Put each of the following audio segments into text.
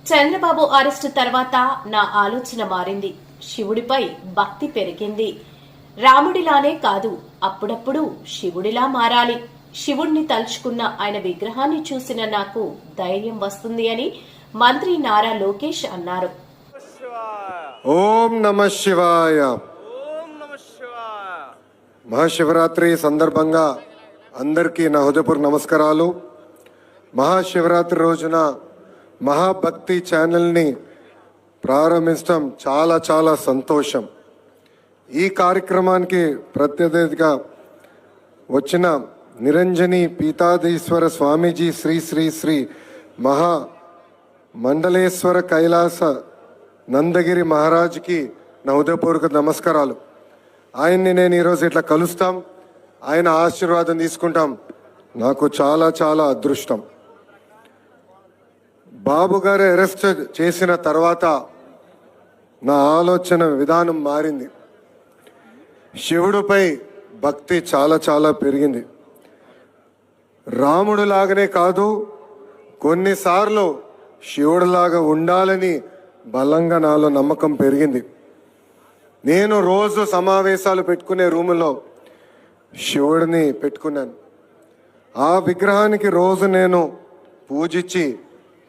Chandrababu arrest తర్వాత నా ఆలోచన మారింది. శివుడిపై భక్తి పెరిగింది. రాముడిలానే కాదు, అప్పుడప్పుడు శివుడిలా మారాలి. శివుణ్ణి తలుచుకున్న ఆయన విగ్రహాన్ని చూసిన నాకు ధైర్యం వస్తుంది అని మంత్రి నారా లోకేష్ అన్నారు. ఓం నమః శివాయ. మహాశివరాత్రి సందర్భంగా అందరికీ నా హృదయపూర్వక నమస్కారాలు. మహాశివరాత్రి రోజున మహాభక్తి ఛానల్ని ప్రారంభించడం చాలా చాలా సంతోషం. ఈ కార్యక్రమానికి ప్రత్యర్థిగా వచ్చిన నిరంజని పీతాధీశ్వర స్వామీజీ శ్రీ శ్రీ శ్రీ మహా మండలేశ్వర కైలాస నందగిరి మహారాజ్కి నా హృదయపూర్వక నమస్కారాలు. ఆయన్ని నేను ఈరోజు ఇట్లా కలుస్తాం, ఆయన ఆశీర్వాదం తీసుకుంటాం, నాకు చాలా చాలా అదృష్టం. బాబు గారు అరెస్ట్ చేసిన తర్వాత నా ఆలోచన విధానం మారింది. శివుడిపై భక్తి చాలా చాలా పెరిగింది. రాముడులాగానే కాదు, కొన్నిసార్లు శివుడిలాగా ఉండాలని బలంగా నాలో నమ్మకం పెరిగింది. నేను రోజు సమావేశాలు పెట్టుకునే రూములో శివుడిని పెట్టుకున్నాను. ఆ విగ్రహానికి రోజు నేను పూజించి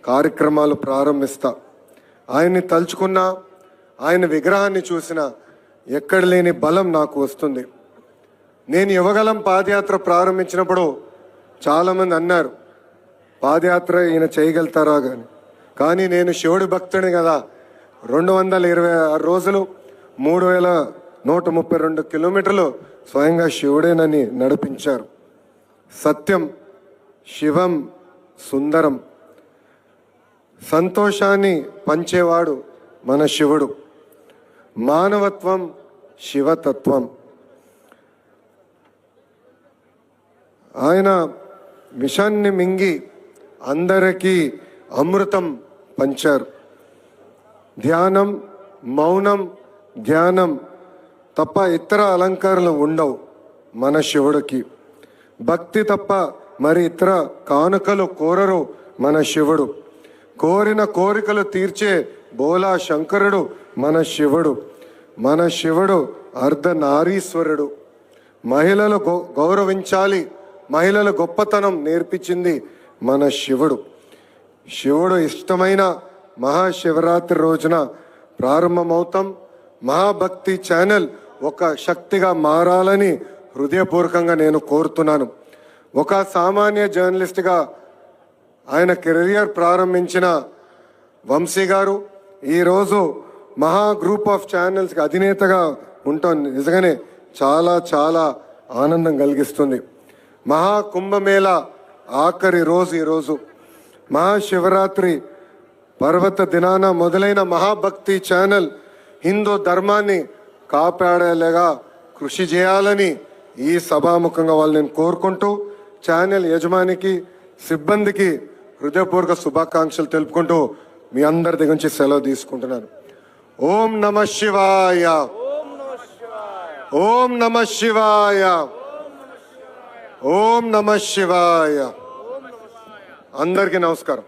కార్యక్రమాలు ప్రారంభిస్తా. ఆయన్ని తలుచుకున్నా, ఆయన విగ్రహాన్ని చూసినా ఎక్కడ లేని బలం నాకు వస్తుంది. నేను యువగలం పాదయాత్ర ప్రారంభించినప్పుడు చాలామంది అన్నారు, పాదయాత్ర ఈయన చేయగలుగుతారా కానీ నేను శివుడి భక్తుడిని కదా. 226 రోజులు 3132 కిలోమీటర్లు స్వయంగా శివుడేనని నడిపించారు. సత్యం, శివం, సుందరం, సంతోషాన్ని పంచేవాడు మన శివుడు. మానవత్వం, శివతత్వం. ఆయన విషాన్ని మింగి అందరికీ అమృతం పంచారు. ధ్యానం, మౌనం, ధ్యానం తప్ప ఇతర అలంకారాలు ఉండవు మన శివుడికి. భక్తి తప్ప మరి ఇతర కానుకలు కోరరు మన శివుడు. కోరిన కోరికలు తీర్చే బోలా శంకరుడు మన శివుడు. మన శివుడు అర్ధనారీశ్వరుడు. మహిళలు గౌరవించాలి, మహిళల గొప్పతనం నేర్పించింది మన శివుడు. శివుడు ఇష్టమైన మహాశివరాత్రి రోజున ప్రారంభమవుతాం. మహాభక్తి ఛానల్ ఒక శక్తిగా మారాలని హృదయపూర్వకంగా నేను కోరుతున్నాను. ఒక సామాన్య జర్నలిస్ట్గా ఆయన కెరియర్ ప్రారంభించిన వంశీ గారు ఈరోజు మహా గ్రూప్ ఆఫ్ ఛానల్స్కి అధినేతగా ఉంటాం. నిజంగానే చాలా చాలా ఆనందం కలిగిస్తుంది. మహాకుంభమేళ ఆఖరి రోజు ఈరోజు. మహాశివరాత్రి పర్వత దినాన మొదలైన మహాభక్తి ఛానల్ హిందూ ధర్మాన్ని కాపాడేలాగా కృషి చేయాలని ఈ సభాముఖంగా వాళ్ళు నేను కోరుకుంటూ, ఛానల్ యజమానికి, సిబ్బందికి హృదయపూర్వక శుభాకాంక్షలు తెలుపుకుంటూ మీ అందరి దగ్గర నుంచి సెలవు తీసుకుంటున్నాను. ఓం నమః శివాయ. ఓం నమః శివాయ. ఓం నమః శివాయ. అందరికీ నమస్కారం.